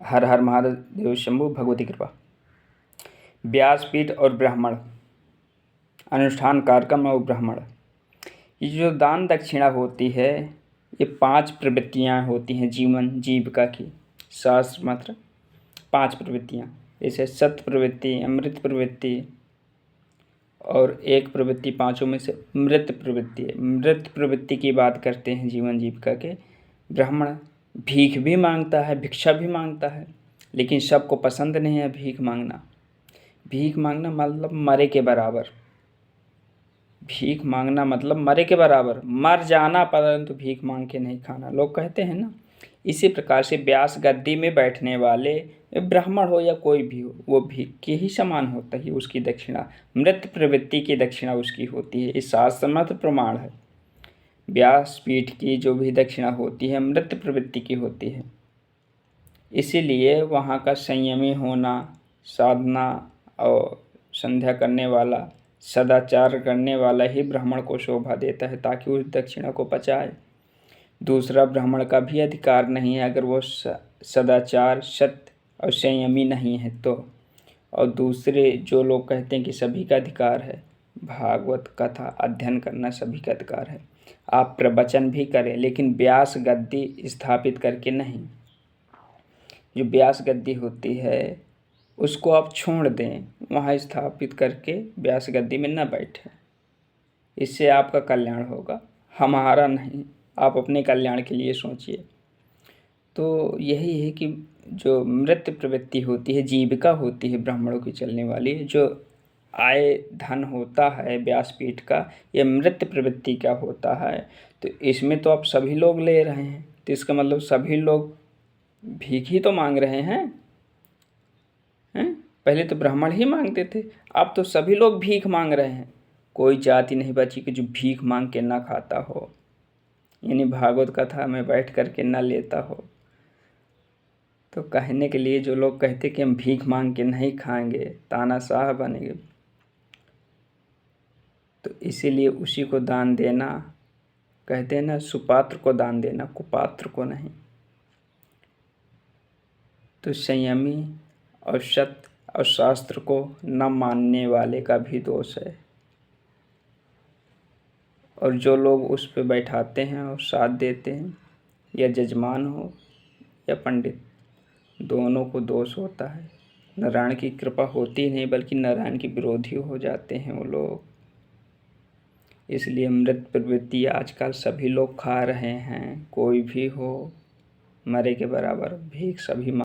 हर हर महादेव शंभु, भगवती कृपा। व्यासपीठ और ब्राह्मण, अनुष्ठान कार्यक्रम और ब्राह्मण। ये जो दान दक्षिणा होती है, ये 5 प्रवृत्तियाँ होती हैं जीवन जीविका की। शास्त्र मात्र 5 प्रवृत्तियाँ, जैसे सत्य प्रवृत्ति, अमृत प्रवृत्ति और एक प्रवृत्ति 5 में से मृत प्रवृत्ति है। मृत प्रवृत्ति की बात करते हैं जीवन जीविका के। ब्राह्मण भीख भी मांगता है, भिक्षा भी मांगता है, लेकिन सबको पसंद नहीं है भीख मांगना। भीख मांगना मतलब मरे के बराबर। भीख मांगना मतलब मरे के बराबर, मर जाना परंतु भीख मांग के नहीं खाना, लोग कहते हैं ना। इसी प्रकार से व्यास गद्दी में बैठने वाले, ब्राह्मण हो या कोई भी हो, वो भीख के ही समान होता है। उसकी दक्षिणा मृत प्रवृत्ति की दक्षिणा उसकी होती है। इस शास्त्रमत प्रमाण है। व्यासपीठ की जो भी दक्षिणा होती है मृत प्रवृत्ति की होती है। इसीलिए वहाँ का संयमी होना, साधना और संध्या करने वाला, सदाचार करने वाला ही ब्राह्मण को शोभा देता है, ताकि उस दक्षिणा को पचाए। दूसरा ब्राह्मण का भी अधिकार नहीं है अगर वो सदाचार, सत्य और संयमी नहीं है तो। और दूसरे जो लोग कहते हैं कि सभी का अधिकार है, भागवत कथा अध्ययन करना सभी का अधिकार है। आप प्रवचन भी करें, लेकिन व्यास गद्दी स्थापित करके नहीं। जो व्यास गद्दी होती है उसको आप छोड़ दें, वहाँ स्थापित करके व्यास गद्दी में न बैठें। इससे आपका कल्याण होगा, हमारा नहीं। आप अपने कल्याण के लिए सोचिए। तो यही है कि जो मृत प्रवृत्ति होती है, जीविका होती है ब्राह्मणों की चलने वाली, जो आय धन होता है व्यासपीठ का, ये मृत प्रवृत्ति का होता है। तो इसमें तो आप सभी लोग ले रहे हैं, तो इसका मतलब सभी लोग भीख ही तो मांग रहे हैं। पहले तो ब्राह्मण ही मांगते थे, अब तो सभी लोग भीख मांग रहे हैं। कोई जाति नहीं बची कि जो भीख मांग के ना खाता हो, यानी भागवत कथा में बैठ कर के ना लेता हो। तो कहने के लिए जो लोग कहते कि हम भीख मांग के नहीं खाएंगे, तानाशाह बनेंगे, तो इसीलिए उसी को दान देना, कहते हैं ना, सुपात्र को दान देना, कुपात्र को नहीं। तो संयमी और सत्य और शास्त्र को न मानने वाले का भी दोष है। और जो लोग उस पे बैठाते हैं और साथ देते हैं, या जजमान हो या पंडित, दोनों को दोष होता है। नारायण की कृपा होती नहीं, बल्कि नारायण के विरोधी हो जाते हैं वो लोग। इसलिए मृत प्रवृत्ति आजकल सभी लोग खा रहे हैं। कोई भी हो, मरे के बराबर भीख सभी